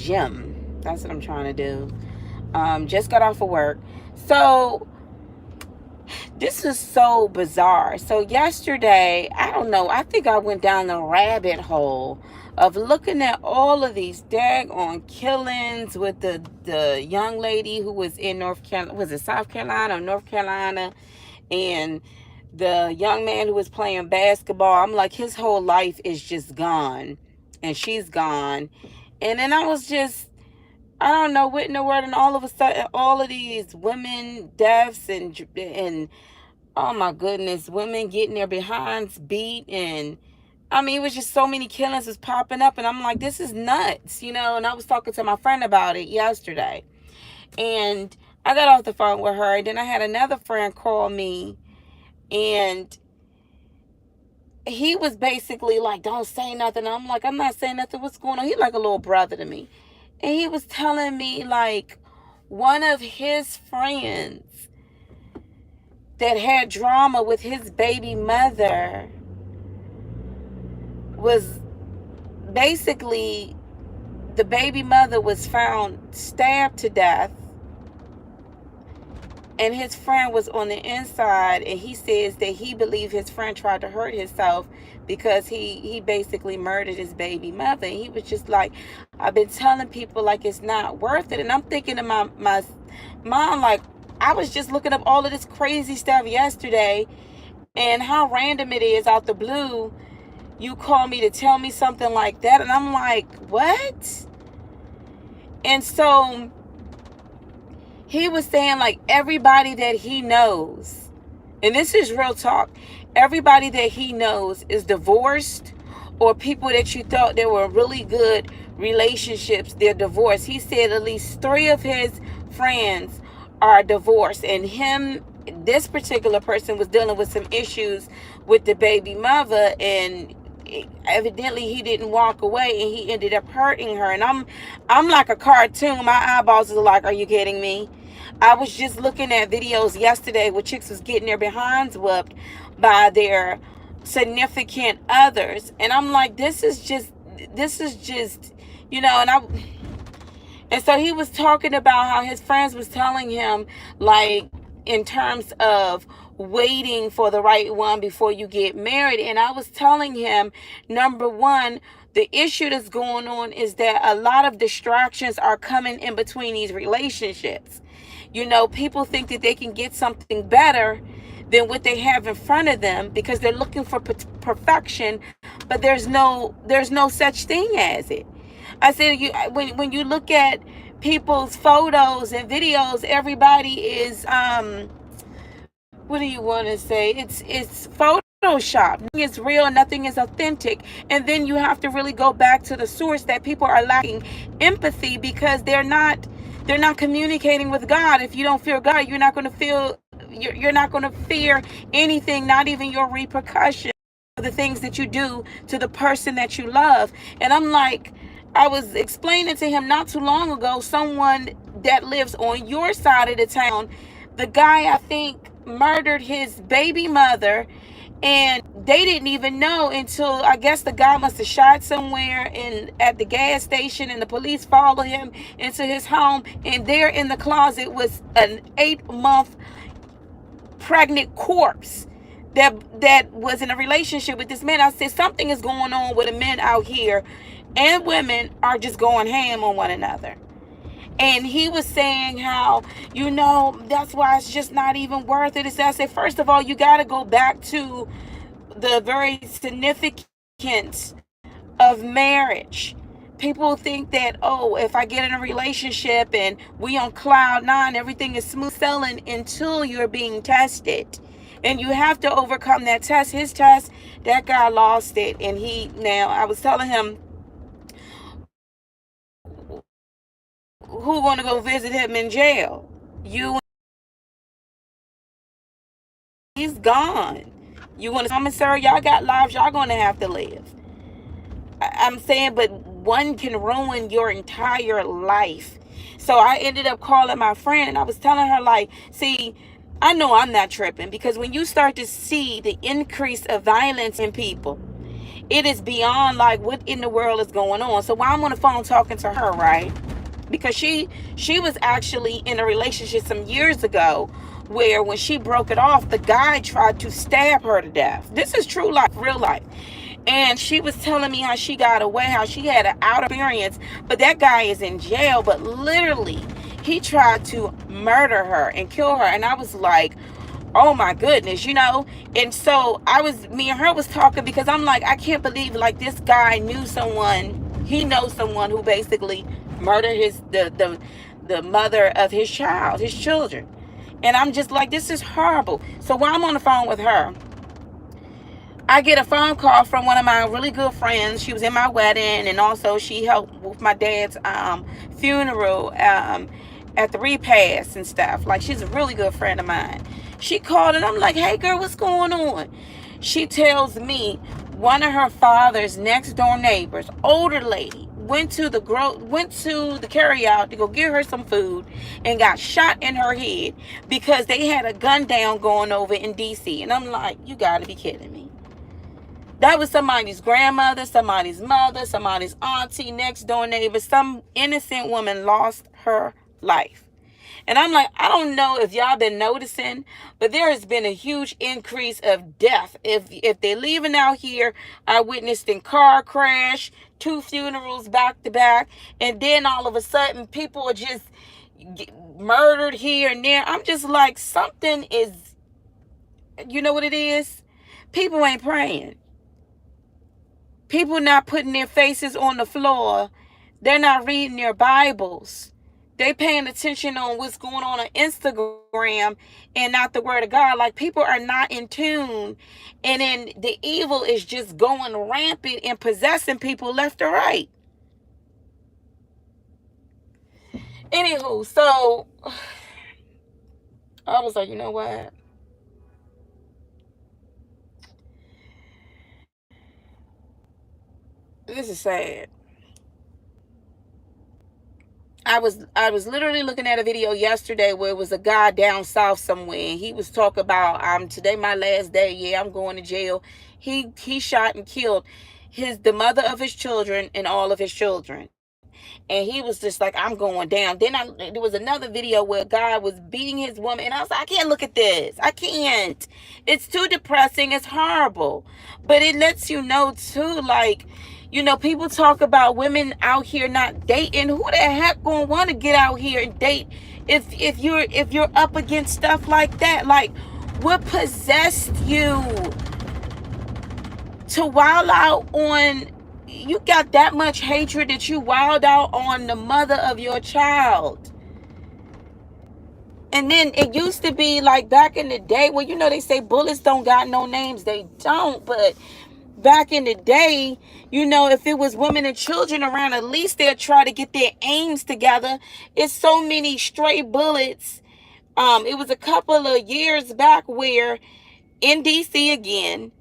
gym. That's what I'm trying to do. Just got off of work. So this is so bizarre. So yesterday, I don't know, I think I went down the rabbit hole of looking at all of these daggone killings with the young lady who was in North Carolina, was it South Carolina or North Carolina? And the young man who was playing basketball, I'm like, his whole life is just gone. And she's gone. And then I was just, I don't know what in the world, and all of a sudden, all of these women deaths and oh my goodness, women getting their behinds beat, and I mean, it was just so many killings was popping up, and I'm like, this is nuts, you know. And I was talking to my friend about it yesterday, and I got off the phone with her, and then I had another friend call me, and he was basically like, don't say nothing. I'm like, I'm not saying nothing. What's going on? He's like a little brother to me. And he was telling me like one of his friends that had drama with his baby mother was basically, the baby mother was found stabbed to death, and his friend was on the inside, and he says that he believed his friend tried to hurt himself because he basically murdered his baby mother. And he was just like, I've been telling people like it's not worth it. And I'm thinking to my mom, like, I was just looking up all of this crazy stuff yesterday, and how random it is out the blue. You call me to tell me something like that, and I'm like, what? And so he was saying like everybody that he knows, and this is real talk, everybody that he knows is divorced, or people that you thought they were really good relationships, they're divorced. He said at least 3 of his friends are divorced, and him, this particular person, was dealing with some issues with the baby mother, and evidently he didn't walk away, and he ended up hurting her. And I'm like a cartoon. My eyeballs are like, are you kidding me? I was just looking at videos yesterday where chicks was getting their behinds whooped by their significant others, and I'm like, this is just, you know. And so he was talking about how his friends was telling him, like, in terms of waiting for the right one before you get married. And I was telling him, number one, the issue that's going on is that a lot of distractions are coming in between these relationships. You know, people think that they can get something better than what they have in front of them because they're looking for perfection, but there's no such thing as it. I said, when you look at people's photos and videos, everybody is what do you want to say? It's Photoshop. Nothing is real, nothing is authentic. And then you have to really go back to the source, that people are lacking empathy because they're not communicating with God. If you don't fear God, you're not going to feel, you're not going to fear anything, not even your repercussions, the things that you do to the person that you love. And I'm like, I was explaining to him not too long ago, someone that lives on your side of the town, the guy, I think, murdered his baby mother, and they didn't even know until, I guess, the guy must have shot somewhere at the gas station, and the police followed him into his home, and there in the closet was an 8-month pregnant corpse that was in a relationship with this man. I said, something is going on with the men out here, and women are just going ham on one another. And he was saying how, you know, that's why it's just not even worth it. I said, first of all, you got to go back to the very significance of marriage. People think that, oh, if I get in a relationship and we on cloud 9, everything is smooth sailing until you're being tested. And you have to overcome that test. His test, that guy lost it. And now I was telling him, who going to go visit him in jail? You. He's gone. You want to come and sir, y'all got lives y'all going to have to live. I'm saying, but one can ruin your entire life. So I ended up calling my friend, and I was telling her, like, see, I know I'm not tripping, because when you start to see the increase of violence in people, It is beyond like what in the world is going on. So while I'm on the phone talking to her, right? Because she was actually in a relationship some years ago where when she broke it off, the guy tried to stab her to death. This is true life, real life. And she was telling me how she got away, how she had an out experience, but that guy is in jail. But literally, he tried to murder her and kill her. And I was like, oh my goodness, you know. And so me and her was talking, because I'm like, I can't believe like this guy knew someone, he knows someone who basically murdered the mother of his child, his children. And I'm just like, this is horrible. So while I'm on the phone with her, I get a phone call from one of my really good friends. She was in my wedding, and also she helped with my dad's funeral at the repast and stuff. Like, she's a really good friend of mine. She called, and I'm like, hey girl, what's going on? She tells me one of her father's next door neighbors, older lady, went to the carry out to go get her some food and got shot in her head because they had a gun down going over in DC. And I'm like, you gotta be kidding me. That was somebody's grandmother, somebody's mother, somebody's auntie, next door neighbor. Some innocent woman lost her life. And I'm like, I don't know if y'all been noticing, but there has been a huge increase of death. If they're leaving out here, I witnessed in car crash, 2 funerals back to back, and then all of a sudden people are just murdered here and there. I'm just like, something is, you know what it is? People ain't praying. People not putting their faces on the floor. They're not reading their Bibles. They paying attention on what's going on Instagram and not the word of God. Like, people are not in tune. And then the evil is just going rampant and possessing people left or right. Anywho, so I was like, you know what? This is sad. I was literally looking at a video yesterday where it was a guy down south somewhere, and he was talking about today my last day. Yeah, I'm going to jail. He shot and killed the mother of his children and all of his children. And he was just like, I'm going down. Then there was another video where a guy was beating his woman, and I was like, I can't look at this. I can't. It's too depressing. It's horrible. But it lets you know too, like, you know, people talk about women out here not dating. Who the heck gonna want to get out here and date if you're up against stuff like that? Like, what possessed you to wild out on? You got that much hatred that you wild out on the mother of your child. And then it used to be like back in the day, well, you know, they say bullets don't got no names. They don't. But back in the day, you know, if it was women and children around, at least they'll try to get their aims together. It's so many stray bullets. It was a couple of years back where in DC again,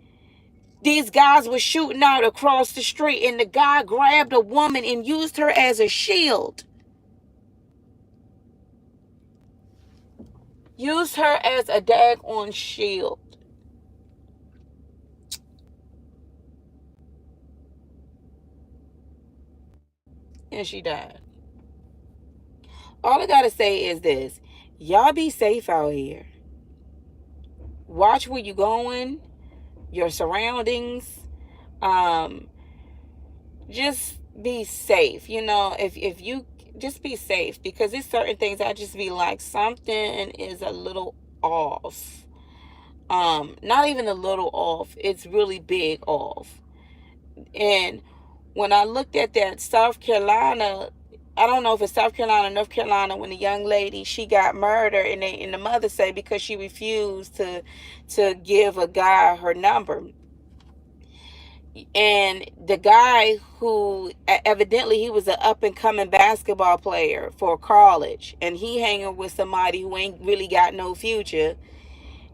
these guys were shooting out across the street, and the guy grabbed a woman and used her as a shield. Used her as a daggone shield. And she died. All I gotta say is this. Y'all be safe out here. Watch where you're going, your surroundings. Just be safe. You know, if you just be safe, because there's certain things I just be like, something is a little off. Not even a little off. It's really big off. And when I looked at that South Carolina, I don't know if it's South Carolina or North Carolina, when the young lady, she got murdered, and the mother said because she refused to give a guy her number. And the guy who evidently he was an up and coming basketball player for college, and he hanging with somebody who ain't really got no future.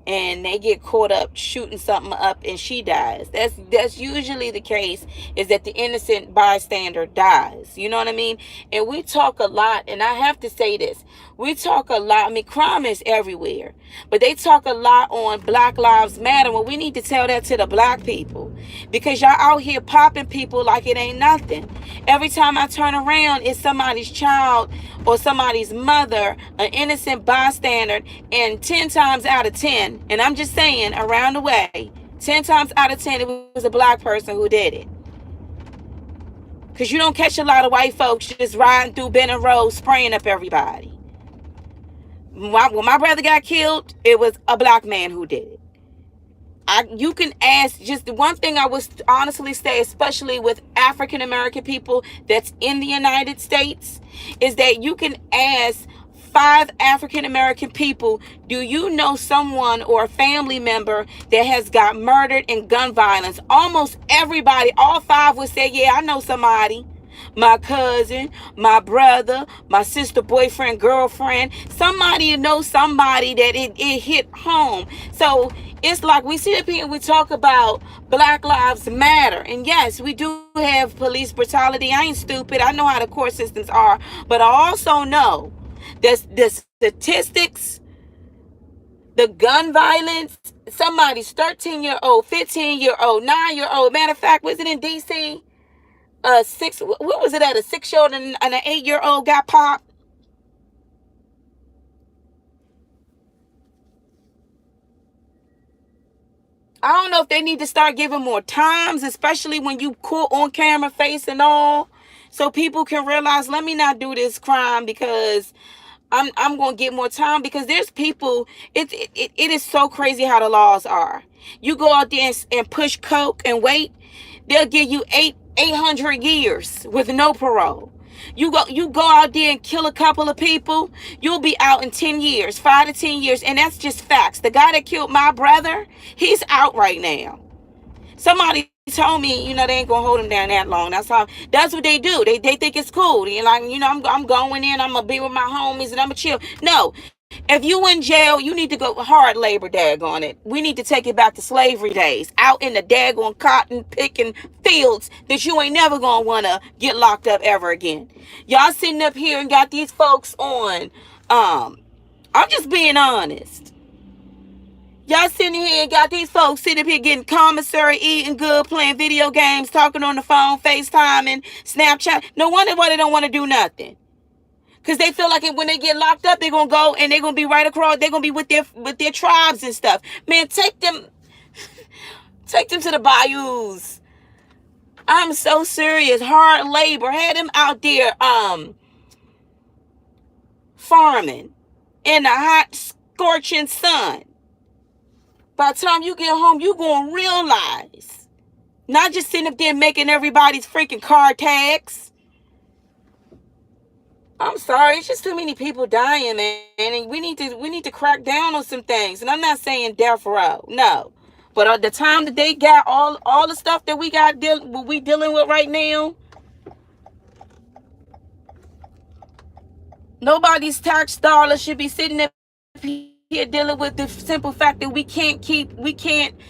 and they get caught up shooting something up and she dies. That's usually the case, is that the innocent bystander dies. You know what I mean? And we talk a lot, and I have to say this. We talk a lot. I mean, crime is everywhere. But they talk a lot on Black Lives Matter. Well, we need to tell that to the black people, because y'all out here popping people like it ain't nothing. Every time I turn around, it's somebody's child or somebody's mother, an innocent bystander, and 10 times out of 10, and I'm just saying around the way, 10 times out of 10, it was a black person who did it. Because you don't catch a lot of white folks just riding through Benton Road spraying up everybody. When my brother got killed, it was a black man who did it. You can ask, just the one thing I would honestly say, especially with African American people that's in the United States, is that you can ask 5 African American people, do you know someone or a family member that has got murdered in gun violence? Almost everybody, all 5 would say, yeah, I know somebody. My cousin, my brother, my sister, boyfriend, girlfriend, somebody knows somebody that it hit home. So it's like we sit up here and we talk about Black Lives Matter. And yes, we do have police brutality. I ain't stupid. I know how the court systems are. But I also know that the statistics, the gun violence, somebody's 13-year-old, 15-year-old, 9-year-old. Matter of fact, was it in D.C.? What was it at? A 6-year-old and an 8-year-old got popped. I don't know if they need to start giving more times, especially when you caught on camera face and all, so people can realize, let me not do this crime because I'm going to get more time. Because there's people, it is so crazy how the laws are. You go out there and push coke and wait, they'll give you 800 years with no parole. You go out there and kill a couple of people, you'll be out in 10 years, 5 to 10 years. And that's just facts. The guy that killed my brother, he's out right now. Somebody told me, they ain't gonna hold him down that long. That's what they do. They think it's cool. They're like, I'm going in, I'm gonna be with my homies and I'm gonna chill. No. If you in jail, you need to go hard labor, daggone it. We need to take it back to slavery days. Out in the daggone cotton picking fields that you ain't never gonna wanna get locked up ever again. Y'all sitting up here and got these folks on. I'm just being honest. Y'all sitting here and got these folks sitting up here getting commissary, eating good, playing video games, talking on the phone, FaceTime and Snapchat. No wonder why they don't want to do nothing. Because they feel like when they get locked up, they're going to go and they're going to be right across. They're going to be with their tribes and stuff. Man, take them to the bayous. I'm so serious. Hard labor. Had them out there farming in the hot, scorching sun. By the time you get home, you're going to realize. Not just sitting up there making everybody's freaking car tags. I'm sorry, it's just too many people dying, man. And we need to crack down on some things. And I'm not saying death row, no. But at the time that they got all the stuff that we dealing with right now, nobody's tax dollar should be sitting up here dealing with the simple fact that we can't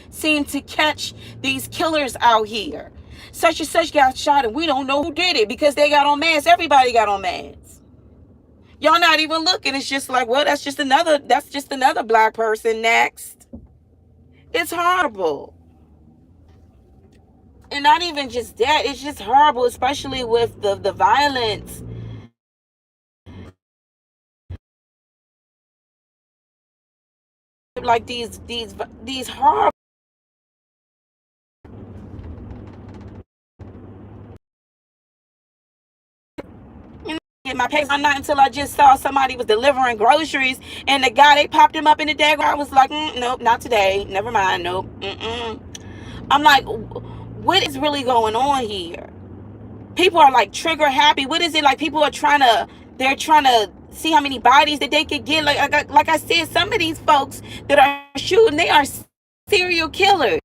seem to catch these killers out here. Such and such got shot and we don't know who did it because they got on masks. Everybody got on masks. Y'all not even looking. It's just like, well, that's just another black person next. It's horrible. And not even just that, it's just horrible, especially with the violence. Like these horrible. In my case, not until I just saw somebody was delivering groceries and the guy, they popped him up in the dag. I was like, nope, not today. Never mind. Nope. I'm like, what is really going on here? People are like trigger happy. What is it like? People are trying to see how many bodies that they could get. Like I said, some of these folks that are shooting, they are serial killers.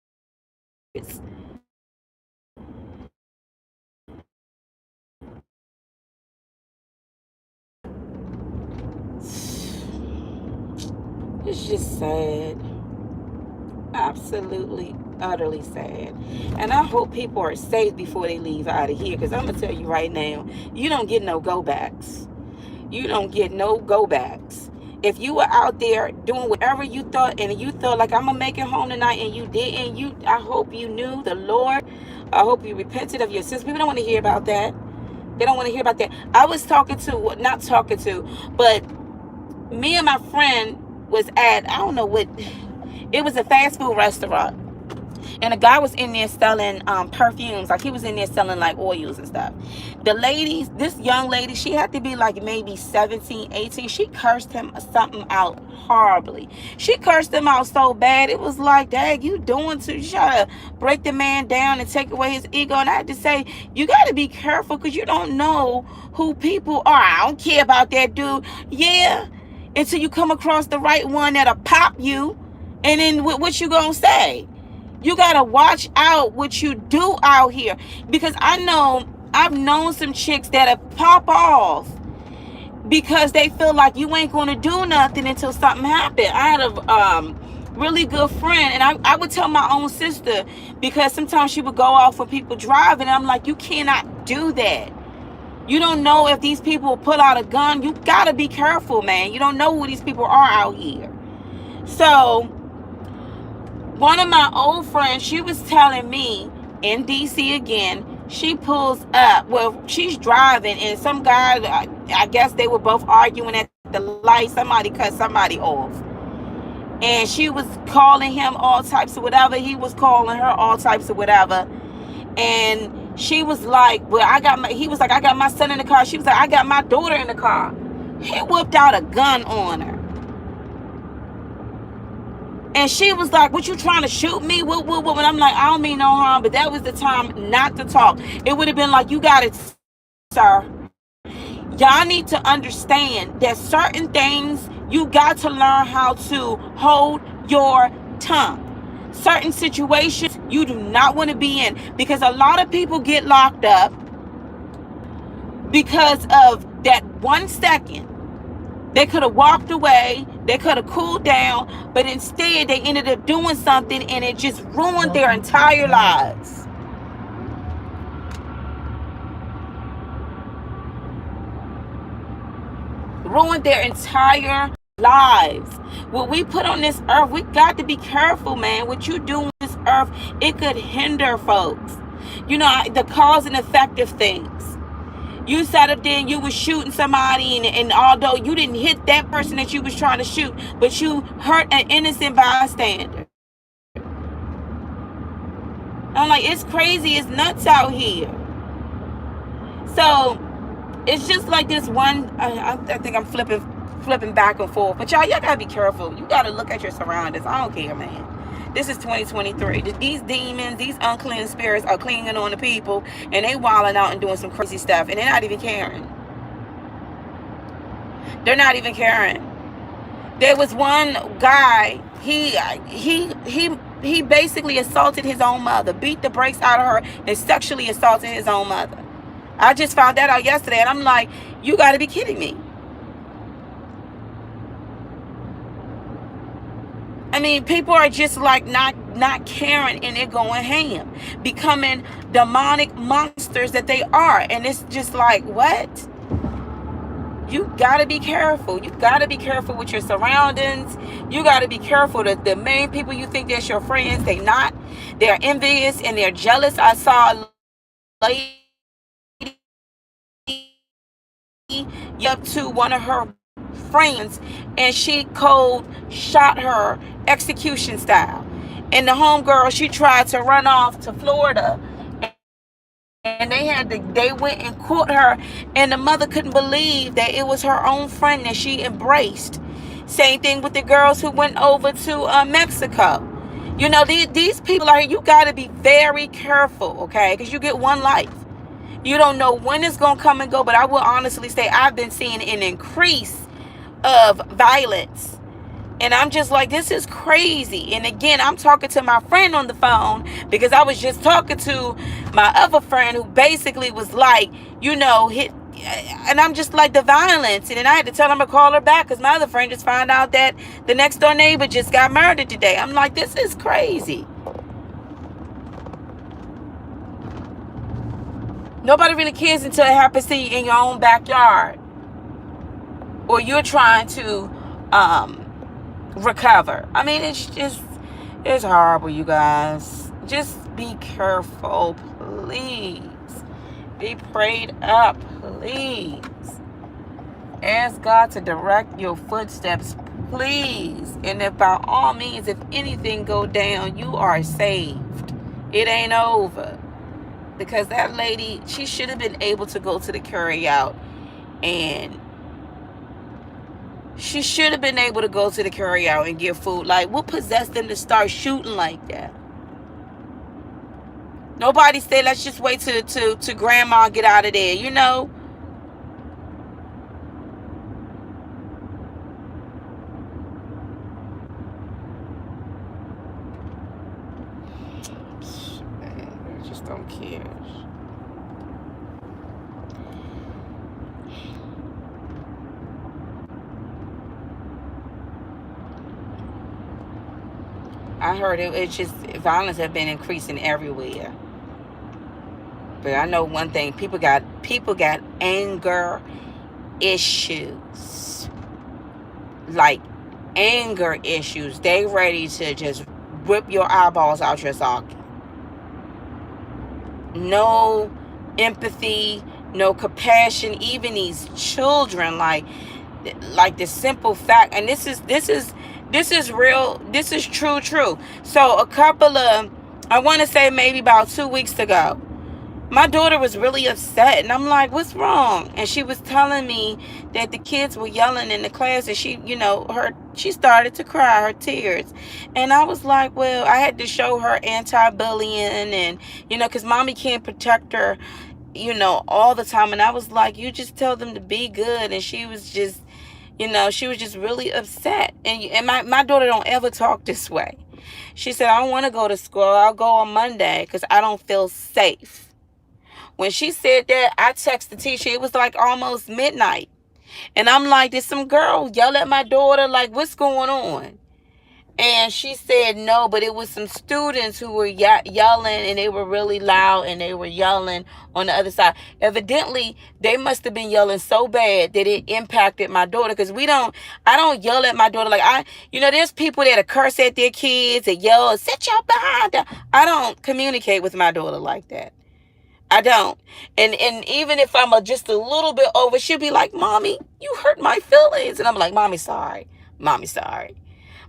It's just sad. Absolutely, utterly sad. And I hope people are safe before they leave out of here. Because I'm going to tell you right now, you don't get no go backs. You don't get no go backs. If you were out there doing whatever you thought, and you thought like, I'm gonna make it home tonight, and you didn't, I hope you knew the Lord. I hope you repented of your sins. People don't want to hear about that. They don't want to hear about that. I was not talking to, but me and my friend was at, I don't know what, it was a fast food restaurant. And a guy was in there selling perfumes. Like, he was in there selling like oils and stuff. The ladies, this young lady, she had to be like maybe 17, 18. She cursed him something out horribly. She cursed him out so bad. It was like, dang, you doing too. You try to break the man down and take away his ego. And I had to say, you got to be careful, because you don't know who people are. I don't care about that dude. Yeah, until you come across the right one that'll pop you. And then what you gonna say? You gotta watch out what you do out here, because I've known some chicks that'll pop off because they feel like you ain't gonna do nothing until something happens. I had a really good friend, and I would tell my own sister, because sometimes she would go off when people driving, and I'm like, you cannot do that. You don't know if these people will pull out a gun. You gotta be careful, man. You don't know who these people are out here. So one of my old friends, she was telling me, in DC again, she pulls up. Well, she's driving, and some guy, I guess they were both arguing at the light. Somebody cut somebody off. And she was calling him all types of whatever. He was calling her all types of whatever. And she was like, well, he was like, I got my son in the car. She was like, I got my daughter in the car. He whipped out a gun on her. And she was like, what, you trying to shoot me? What? And I'm like, I don't mean no harm, but that was the time not to talk. It would have been like, you got it, sir. Y'all need to understand that certain things, you got to learn how to hold your tongue. Certain situations you do not want to be in, because a lot of people get locked up because of that 1 second. They could have walked away. They could have cooled down. But instead, they ended up doing something, and it just ruined their entire lives. Ruined their entire lives. What we put on this earth, we got to be careful, man. What you do on this earth, it could hinder folks. You know, the cause and effect of things. You sat up there and you was shooting somebody, and although you didn't hit that person that you was trying to shoot, but you hurt an innocent bystander. I'm like, it's crazy, it's nuts out here. So it's just like this one. I think I'm flipping back and forth, but y'all gotta be careful. You gotta look at your surroundings. I don't care, man. This is 2023. These demons, these unclean spirits are clinging on to people, and they wilding out and doing some crazy stuff, and they're not even caring. They're not even caring. There was one guy, he basically assaulted his own mother, beat the brakes out of her, and sexually assaulted his own mother. I just found that out yesterday, and I'm like, you got to be kidding me. I mean, people are just like not caring, and they're going ham, becoming demonic monsters that they are. And it's just like, what? You got to be careful. You got to be careful with your surroundings. You got to be careful. The main people you think that's your friends, they not. They're envious and they're jealous. I saw a lady up to one of her friends, and she cold shot her execution style. And the homegirl, she tried to run off to Florida, and they went and caught her, and the mother couldn't believe that it was her own friend that she embraced. Same thing with the girls who went over to Mexico. You know, these people are, you got to be very careful, okay? Because you get one life. You don't know when it's going to come and go, but I will honestly say I've been seeing an increase of violence. And I'm just like, this is crazy. And again, I'm talking to my friend on the phone, because I was just talking to my other friend who basically was like, you know, and I'm just like, the violence. And then I had to tell him to call her back because my other friend just found out that the next door neighbor just got murdered today. I'm like, this is crazy. Nobody really cares until it happens to you in your own backyard, or you're trying to recover. I mean, it's horrible, you guys. Just be careful, please. Be prayed up, please. Ask God to direct your footsteps, please. And if by all means, if anything go down, you are saved. It ain't over. Because that lady, she should have been able to go to the carry out, and she should have been able to go to the carry out and get food. Like, what possessed them to start shooting like that? Nobody said, let's just wait to grandma get out of there, you know? Man, I just don't care. I heard it's just violence have been increasing everywhere. But I know one thing, people got anger issues. Like, anger issues. They ready to just rip your eyeballs out your socket. No empathy, no compassion. Even these children, like the simple fact, and this is real, this is true. So a couple of, I want to say maybe about 2 weeks ago, my daughter was really upset, and I'm like, what's wrong? And she was telling me that the kids were yelling in the class, and she started to cry, her tears. And I was like, well, I had to show her anti-bullying, and, because mommy can't protect her, all the time. And I was like, you just tell them to be good. And she was just, she was just really upset. And my daughter don't ever talk this way. She said, I don't want to go to school. I'll go on Monday because I don't feel safe. When she said that, I texted the teacher. It was like almost midnight. And I'm like, did some girl yell at my daughter? Like, what's going on? And she said no, but it was some students who were yelling, and they were really loud, and they were yelling on the other side. Evidently, they must have been yelling so bad that it impacted my daughter, because I don't yell at my daughter. Like, there's people that curse at their kids, that yell, sit your behind them. I don't communicate with my daughter like that. I don't. And even if I'm just a little bit over, she'll be like, Mommy, you hurt my feelings. And I'm like, Mommy, sorry.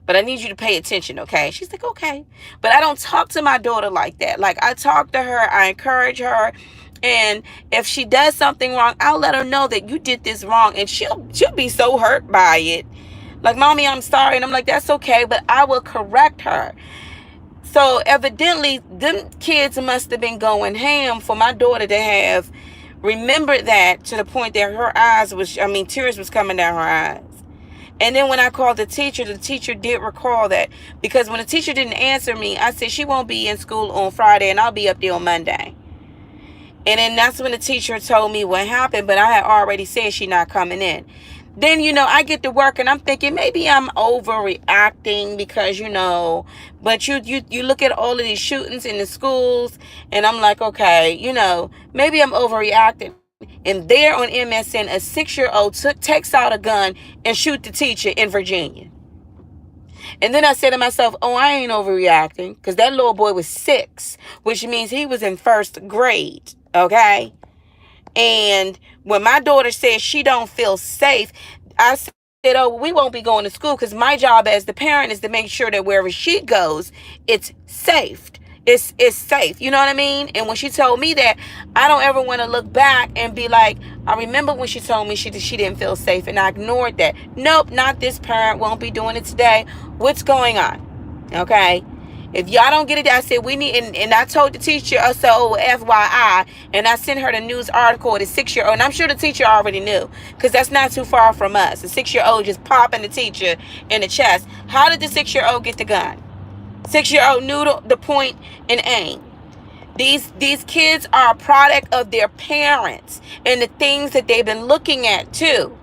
But I need you to pay attention, okay? She's like, okay. But I don't talk to my daughter like that. Like, I talk to her, I encourage her. And if she does something wrong, I'll let her know that you did this wrong. And she'll be so hurt by it. Like, Mommy, I'm sorry. And I'm like, that's okay. But I will correct her. So evidently, them kids must have been going ham for my daughter to have remembered that, to the point that her eyes tears was coming down her eyes. And then when I called the teacher did recall that, because when the teacher didn't answer me, I said she won't be in school on Friday and I'll be up there on Monday. And then that's when the teacher told me what happened, but I had already said she's not coming in. Then, I get to work and I'm thinking maybe I'm overreacting because, but you look at all of these shootings in the schools and I'm like, okay, maybe I'm overreacting. And there on MSN, a 6-year-old takes out a gun and shoot the teacher in Virginia. And then I said to myself, oh, I ain't overreacting, because that little boy was 6, which means he was in 1st grade, okay? And when my daughter said she don't feel safe, I said, oh, we won't be going to school, because my job as the parent is to make sure that wherever she goes, it's safe. It's safe. You know what I mean? And when she told me that, I don't ever want to look back and be like, I remember when she told me she didn't feel safe, and I ignored that. Nope, not this parent. Won't be doing it today. What's going on? Okay? If y'all don't get it, I said we need, and I told the teacher, so FYI, and I sent her the news article of the 6-year-old, and I'm sure the teacher already knew, because that's not too far from us. The 6-year-old just popping the teacher in the chest. How did the 6-year-old get the gun? 6-year-old knew the point and aim. These kids are a product of their parents and the things that they've been looking at too.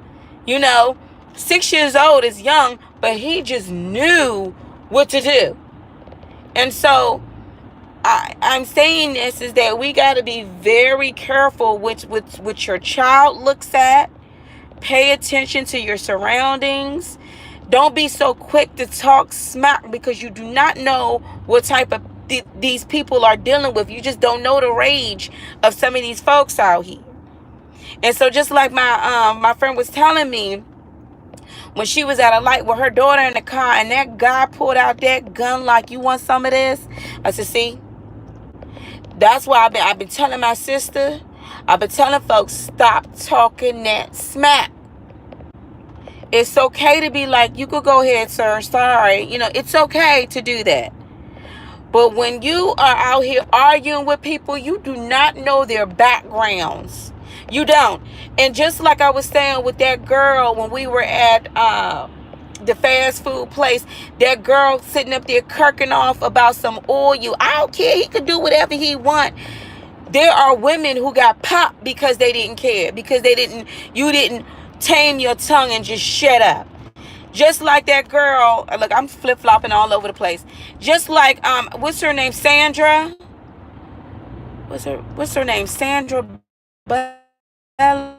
You know, 6 years old is young, but he just knew what to do. And so I'm saying this is that we got to be very careful with your child looks at. Pay attention to your surroundings. Don't be so quick to talk smack, because you do not know what type of these people are dealing with. You just don't know the rage of some of these folks out here. And so just like my friend was telling me, when she was at a light with her daughter in the car and that guy pulled out that gun like, you want some of this? I said, see, that's why I've been telling my sister, I've been telling folks, stop talking that smack. It's okay to be like, you could go ahead, sir, sorry. You know, it's okay to do that. But when you are out here arguing with people, you do not know their backgrounds. You don't. And just like I was saying with that girl when we were at the fast food place, that girl sitting up there kirking off about some oil. I don't care. He could do whatever he want. There are women who got popped because they didn't care, because you didn't tame your tongue and just shut up. Just like that girl, look, I'm flip-flopping all over the place. Just like what's her name, Sandra? What's her name, Sandra? The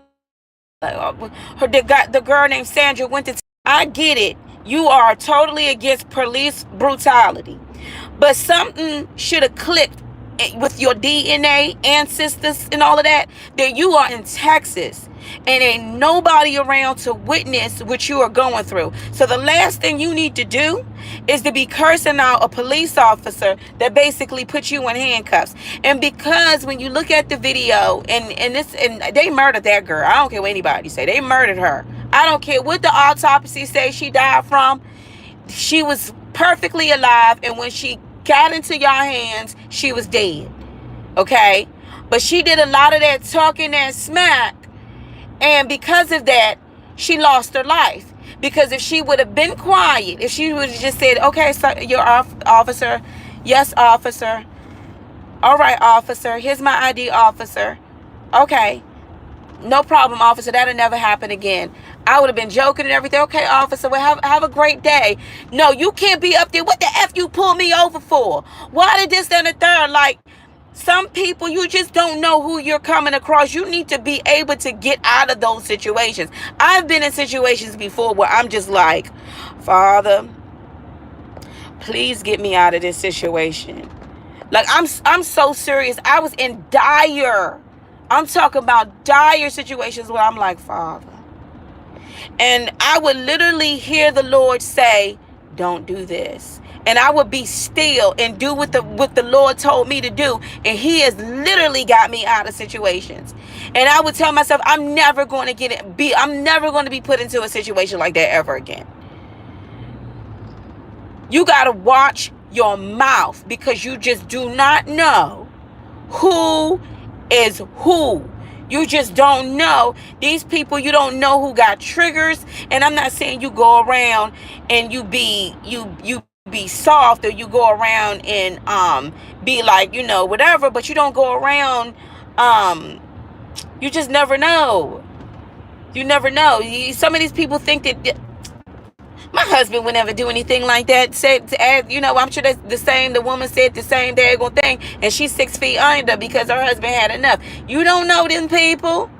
girl named Sandra went to. I get it. You are totally against police brutality, but something should have clicked with your DNA, ancestors, and all of that. That you are in Texas and ain't nobody around to witness what you are going through. So the last thing you need to do is to be cursing out a police officer that basically put you in handcuffs. And because when you look at the video and they murdered that girl. I don't care what anybody say. They murdered her. I don't care what the autopsy says she died from. She was perfectly alive, and when she got into your hands, she was dead. Okay? But she did a lot of that talking that smack. And because of that, she lost her life. Because if she would have been quiet, if she would have just said, okay, sir, you're officer. Yes, officer. All right, officer. Here's my ID, officer. Okay. No problem, officer. That'll never happen again. I would have been joking and everything. Okay, officer, well, have a great day. No, you can't be up there. What the F you pull me over for? Why did this, and the third? Like, some people, you just don't know who you're coming across. You need to be able to get out of those situations. I've been in situations before where I'm just like, Father, please get me out of this situation. Like, I'm so serious. I was in I'm talking about dire situations where I'm like, Father. And I would literally hear the Lord say, don't do this. And I would be still and do what the Lord told me to do. And he has literally got me out of situations. And I would tell myself, I'm never going to be put into a situation like that ever again. You got to watch your mouth, because you just do not know who is who. You just don't know. These people, you don't know who got triggers. And I'm not saying you go around and you be soft, or you go around and be like, whatever, but you don't go around, you just never know. You never know. Some of these people think that my husband would never do anything like that. I'm sure that's the same. The woman said the same daggone thing, and she's 6 feet under because her husband had enough. You don't know them people.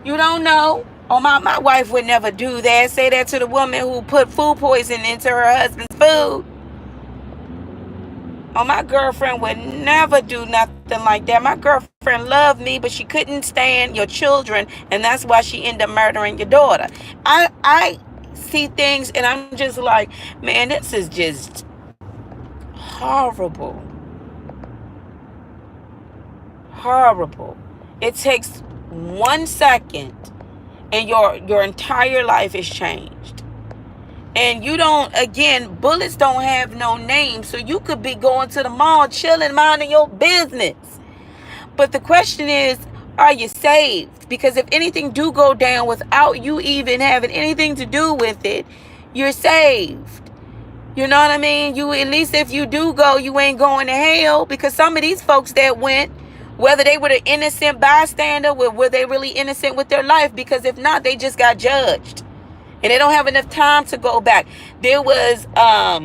You don't know. Oh, my wife would never do that. Say that to the woman who put food poisoning into her husband's food. Oh, my girlfriend would never do nothing like that. My girlfriend loved me, but she couldn't stand your children, and that's why she ended up murdering your daughter. I see things, and I'm just like, man, this is just horrible. Horrible. It takes 1 second, and your entire life is changed. And bullets don't have no name. So you could be going to the mall, chilling, minding your business. But the question is, are you saved? Because if anything do go down without you even having anything to do with it, you're saved. You know what I mean? You, at least if you do go, you ain't going to hell, because some of these folks that went, whether they were the innocent bystander, were they really innocent with their life? Because if not, they just got judged and they don't have enough time to go back. There was a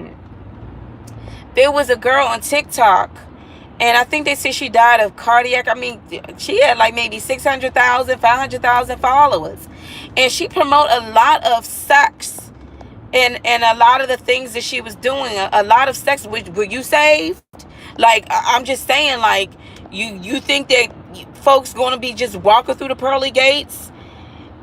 girl on TikTok, and I think they said she died of cardiac. I mean, she had like maybe 600,000, 500,000 followers. And she promote a lot of sex, and a lot of the things that she was doing. A lot of sex. Were you saved? Like, I'm just saying, like, you think that folks going to be just walking through the pearly gates?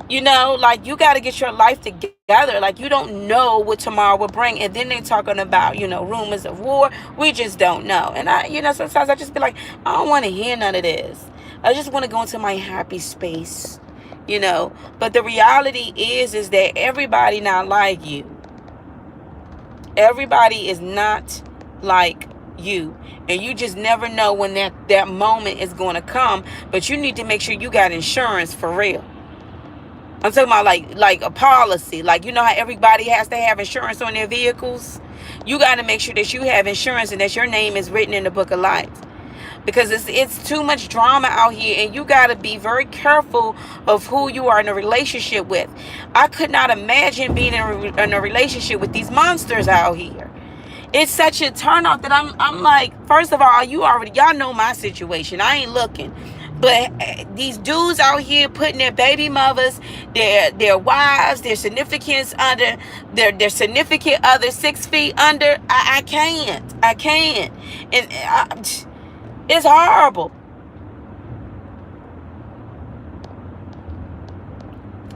You know, like, you got to get your life together. Like, you don't know what tomorrow will bring. And then they're talking about, rumors of war. We just don't know. And sometimes I just be like, I don't want to hear none of this. I just want to go into my happy space, But the reality is that everybody not like you. Everybody is not like you. And you just never know when that moment is going to come. But you need to make sure you got insurance for real. I'm talking about like a policy. Like, you know how everybody has to have insurance on their vehicles? You got to make sure that you have insurance and that your name is written in the book of life. Because it's too much drama out here, and you got to be very careful of who you are in a relationship with. I could not imagine being in a relationship with these monsters out here. It's such a turnoff that I'm like, first of all, y'all know my situation. I ain't looking. But these dudes out here putting their baby mothers, their wives, their significants under, their significant other 6 feet under, I can't. And it's horrible.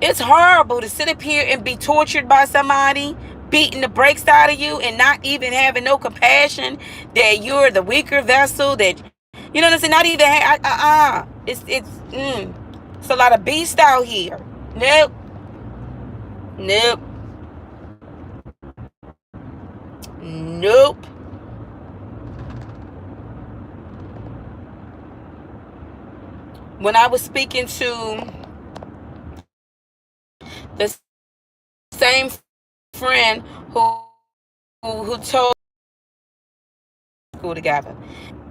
It's horrible to sit up here and be tortured by somebody, beating the brakes out of you, and not even having no compassion that you're the weaker vessel, that, you know what I'm saying? Not even, it's a lot of beasts out here. Nope. When I was speaking to the same friend who told school together,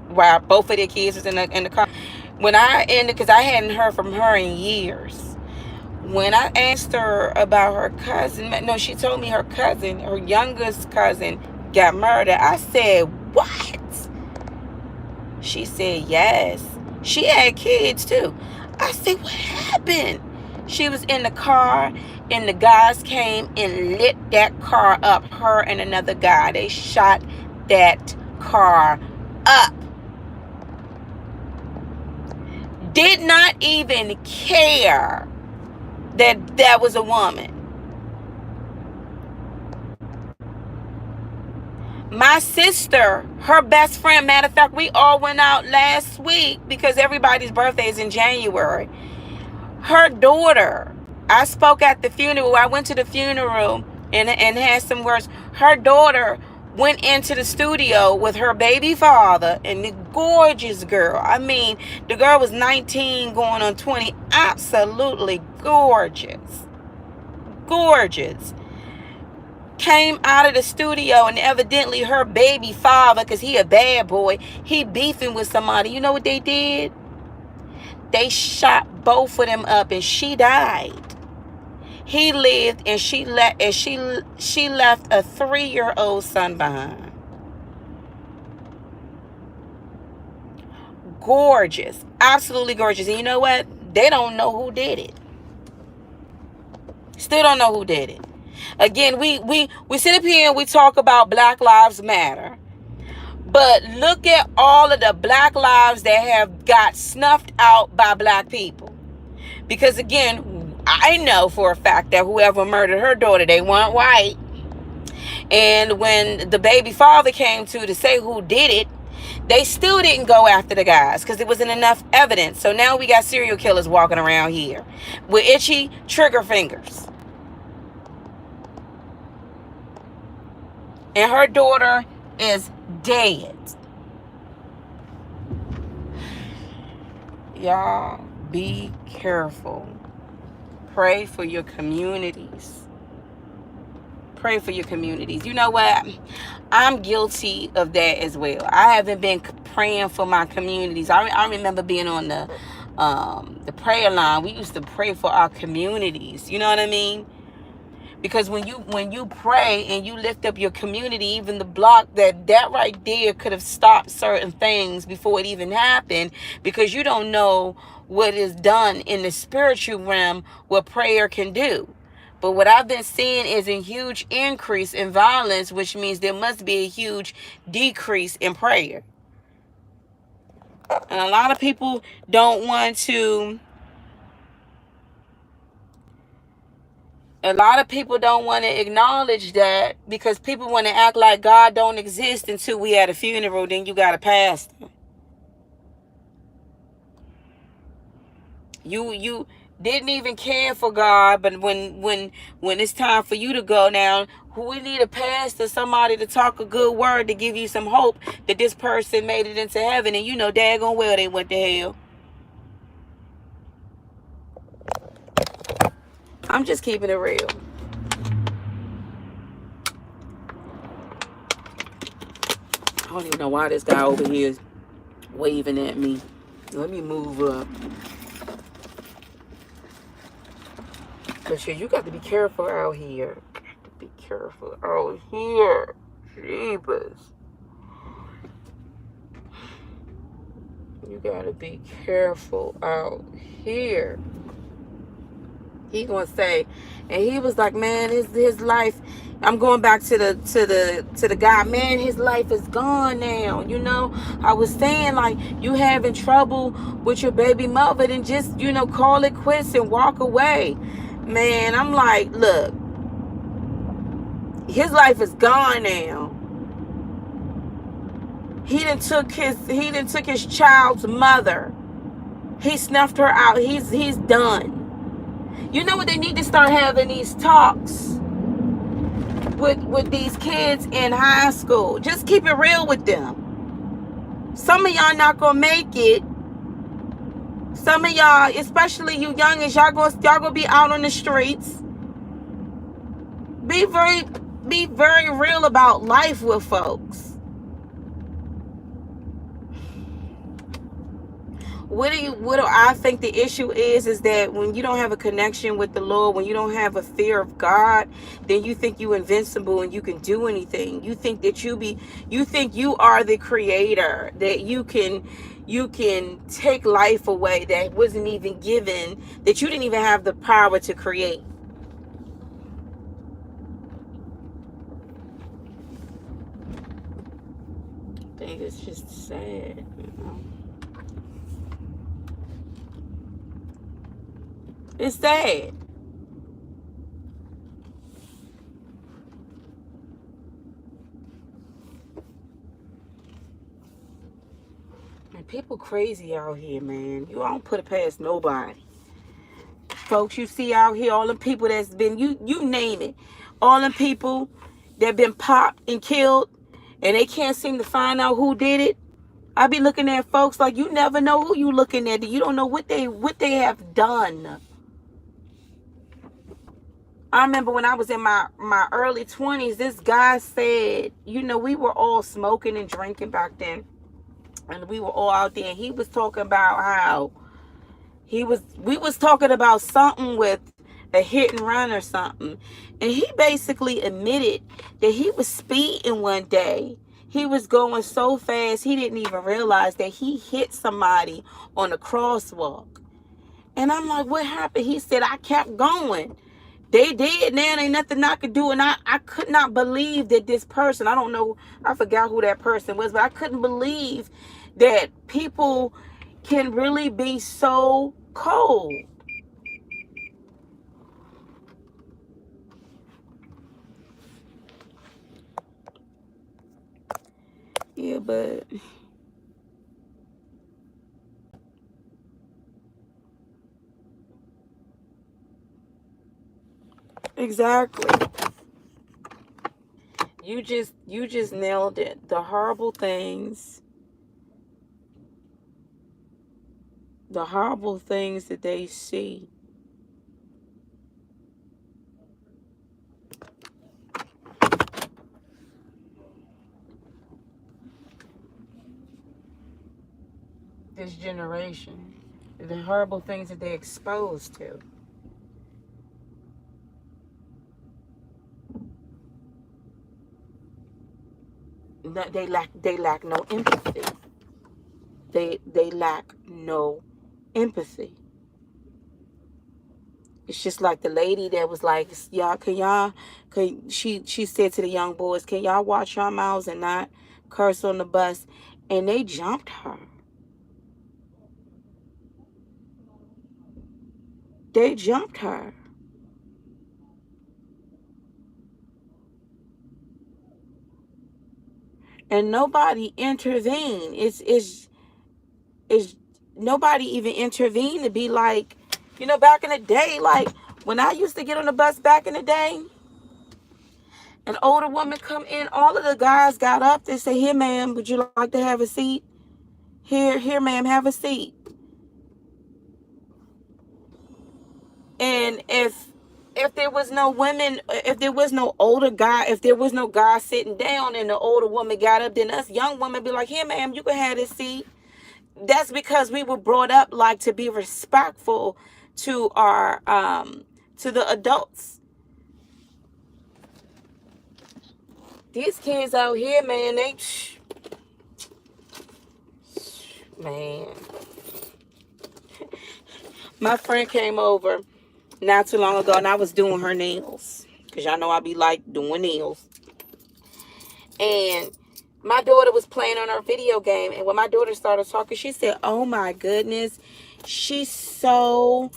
while both of their kids was in the car, when I ended, because I hadn't heard from her in years. When I asked her about her cousin, no, she told me her cousin, her youngest cousin, got murdered. I said, what? She said, yes. She had kids too. I said, what happened? She was in the car, and the guys came and lit that car up, her and another guy. They shot that car up. Did not even care that was a woman. My sister, her best friend, matter of fact, we all went out last week because everybody's birthday is in January. Her daughter, I spoke at the funeral. I went to the funeral and had some words. Her daughter went into the studio with her baby father, and the gorgeous girl. I mean, the girl was 19 going on 20. Absolutely gorgeous. Gorgeous. Came out of the studio, and evidently her baby father, because he a bad boy, he beefing with somebody. You know what they did? They shot both of them up, and she died. He lived, and she left a 3-year-old son behind. Gorgeous. Absolutely gorgeous. And you know what? They don't know who did it. Still don't know who did it. Again, we sit up here and we talk about Black Lives Matter. But look at all of the black lives that have got snuffed out by black people. Because again, I know for a fact that whoever murdered her daughter, they weren't white. And when the baby father came to say who did it, they still didn't go after the guys because there wasn't enough evidence. So now we got serial killers walking around here with itchy trigger fingers. And her daughter is dead. Y'all, be careful. Pray for your communities. Pray for your communities. You know what? I'm guilty of that as well. I haven't been praying for my communities. I remember being on the prayer line. We used to pray for our communities. You know what I mean? Because when you pray and you lift up your community, even the block, that right there could have stopped certain things before it even happened, because you don't know what is done in the spiritual realm, what prayer can do. But what I've been seeing is a huge increase in violence, which means there must be a huge decrease in prayer. And a lot of people don't want to acknowledge that, because people want to act like God don't exist until we at a funeral. Then you got a pastor. You didn't even care for God, but when it's time for you to go now, we need a pastor, somebody to talk a good word to give you some hope that this person made it into heaven, and you know daggone well they went to hell. I'm just keeping it real. I don't even know why this guy over here is waving at me. Let me move up. But shit, you got to be careful out here. Be careful out here. Jeebus. You got to be careful out here. He gonna say, and he was like, man, his life. I'm going back to the guy, man, his life is gone now. You know, I was saying, like, you having trouble with your baby mother, then just, you know, call it quits and walk away. Man, I'm like, look, his life is gone now. He done took his child's mother. He snuffed her out. He's done. You know what, they need to start having these talks with these kids in high school. Just keep it real with them. Some of y'all not gonna make it. Some of y'all, especially you youngins, y'all gonna be out on the streets. Be very real about life with folks. What do I think the issue is that when you don't have a connection with the Lord, when you don't have a fear of God, then you think you invincible and you can do anything. You think that you think you are the creator, that you can take life away that wasn't even given, that you didn't even have the power to create. I think it's just sad, you know. It's sad. And people crazy out here, man. You don't put it past nobody. Folks you see out here, all the people that's been, you name it. All the people that been popped and killed, and they can't seem to find out who did it. I be looking at folks like, you never know who you looking at. You don't know what they have done. I remember when I was in my early 20s, this guy said, you know, we were all smoking and drinking back then. And we were all out there. And he was talking about how we was talking about something with a hit and run or something. And he basically admitted that he was speeding one day. He was going so fast, he didn't even realize that he hit somebody on a crosswalk. And I'm like, what happened? He said, I kept going. They did, man. Ain't nothing I could do. And I could not believe that this person, I don't know, I forgot who that person was, but I couldn't believe that people can really be so cold. Yeah, but exactly. You just nailed it. The horrible things. The horrible things that they see. this generation, the horrible things that they're exposed to. They lack no empathy. They lack no empathy. It's just like the lady that was like, she said to the young boys, can y'all watch your mouths and not curse on the bus? And they jumped her. They jumped her. And nobody intervened. It's nobody even intervened to be like, back in the day, like when I used to get on the bus back in the day, an older woman come in, all of the guys got up. They say, here, ma'am, would you like to have a seat? Here, ma'am, have a seat. And if there was no women, if there was no older guy, if there was no guy sitting down and the older woman got up, then us young women be like, here, ma'am, you can have this seat. That's because we were brought up like to be respectful to our to the adults. These kids out here, man, man. My friend came over not too long ago, and I was doing her nails, because y'all know I be like doing nails. And my daughter was playing on her video game, and when my daughter started talking, she said, oh my goodness, she's so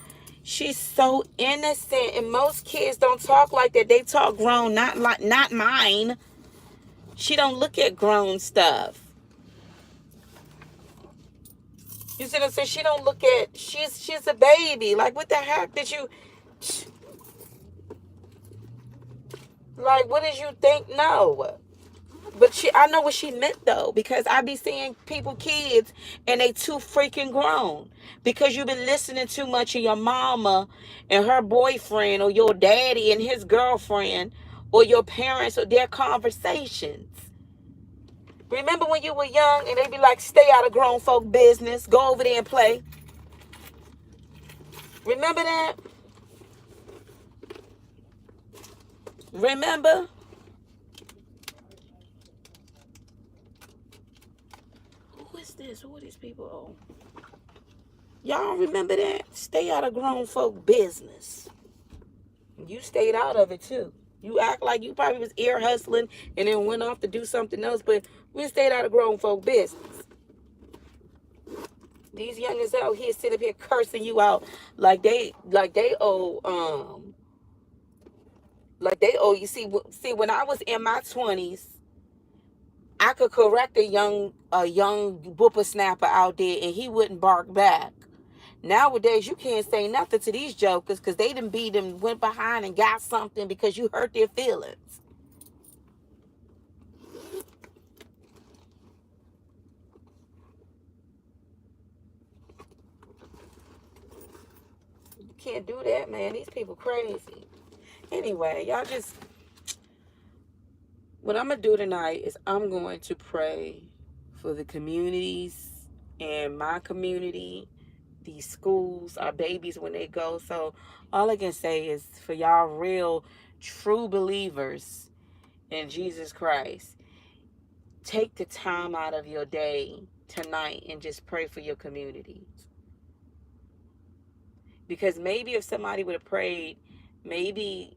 innocent. And most kids don't talk like that. They talk grown, not mine. She don't look at grown stuff. You see what I'm saying? She don't look at, she's a baby. Like, what the heck did you, like, what did you think? No. But I know what she meant, though, because I be seeing kids, and they too freaking grown. Because you've been listening too much of your mama and her boyfriend, or your daddy and his girlfriend, or your parents, or their conversations. Remember when you were young and they be like, stay out of grown folk business, go over there and play? Remember that? Remember? Who is this? Who are these people? Oh. Y'all remember that? Stay out of grown folk business. You stayed out of it too. You act like you probably was ear hustling and then went off to do something else, but we stayed out of grown folk business. These youngins out here sit up here cursing you out like they owe you. See, when I was in my 20s, I could correct a young whippersnapper out there and he wouldn't bark back. Nowadays, you can't say nothing to these jokers because they done beat them, went behind and got something because you hurt their feelings. You can't do that, man. These people crazy. Anyway, y'all just... What I'm going to do tonight is I'm going to pray for the communities and my community, these schools, our babies when they go. So all I can say is for y'all real, true believers in Jesus Christ, take the time out of your day tonight and just pray for your communities. Because maybe if somebody would have prayed, maybe,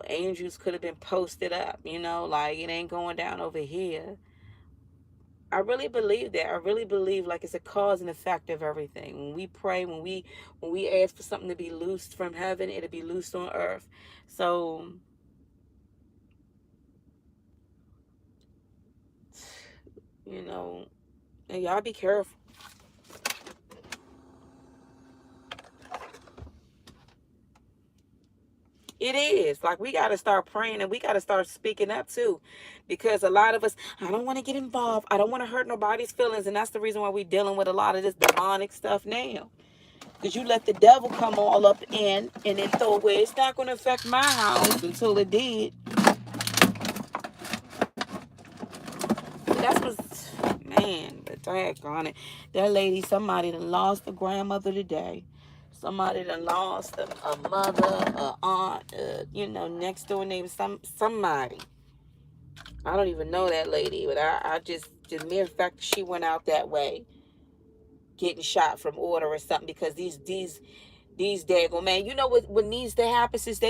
angels could have been posted up, like it ain't going down over here. I really believe that. I really believe like it's a cause and effect of everything. When we pray, when we ask for something to be loosed from heaven, it'll be loosed on earth. So, and y'all be careful. It is. Like, we got to start praying and we got to start speaking up too. Because a lot of us, I don't want to get involved. I don't want to hurt nobody's feelings. And that's the reason why we're dealing with a lot of this demonic stuff now. Because you let the devil come all up in and then throw away. It's not going to affect my house until it did. That's what's, man. But Daggone it. That lady, somebody done lost a grandmother today. Somebody done lost a mother, a aunt, next door neighbor, somebody. I don't even know that lady, but I just the mere fact that she went out that way, getting shot from order or something, because these daggone, man, you know what needs to happen, since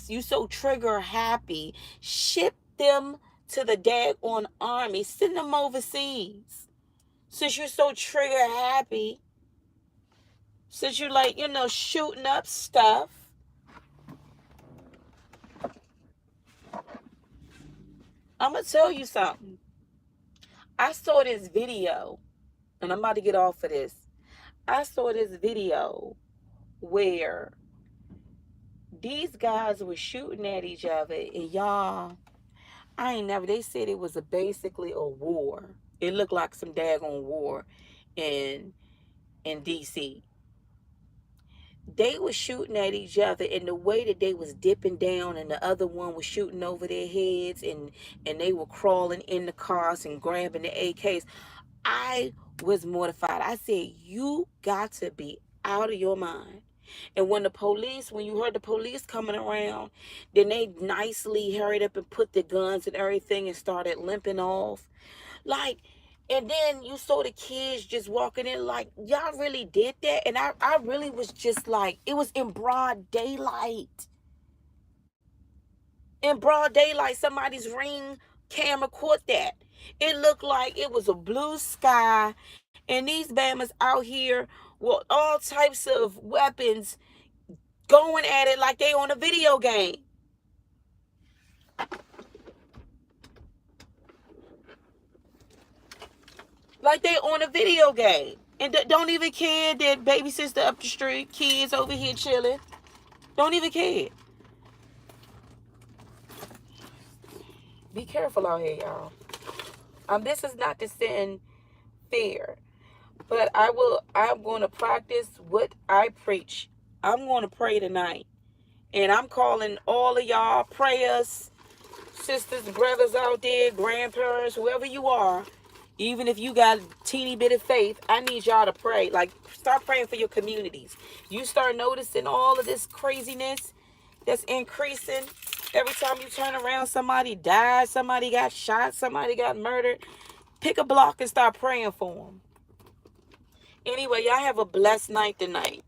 you so trigger happy, ship them to the daggone army, send them overseas. Since you're so trigger happy, since you like, shooting up stuff. I'm gonna tell you something. I saw this video, and I'm about to get off of this. I saw this video where these guys were shooting at each other, and y'all, they said it was basically a war. It looked like some daggone war in DC. They were shooting at each other, and the way that they was dipping down, and the other one was shooting over their heads, and they were crawling in the cars and grabbing the AKs. I was mortified. I said, you got to be out of your mind. And when you heard the police coming around, then they nicely hurried up and put the guns and everything and started limping off. And then you saw the kids just walking in, like, y'all really did that? And I really was just like, it was in broad daylight. In broad daylight, somebody's Ring camera caught that. It looked like it was a blue sky, and these Bammers out here with all types of weapons going at it like they on a video game. Like they on a video game. And don't even care that baby sister up the street, kids over here chilling. Don't even care. Be careful out here, y'all. This is not to send fear, but I'm going to practice what I preach. I'm going to pray tonight. And I'm calling all of y'all prayers, sisters, brothers out there, grandparents, whoever you are. Even if you got a teeny bit of faith, I need y'all to pray. Like, start praying for your communities. You start noticing all of this craziness that's increasing. Every time you turn around, somebody died, somebody got shot, somebody got murdered. Pick a block and start praying for them. Anyway, y'all have a blessed night tonight.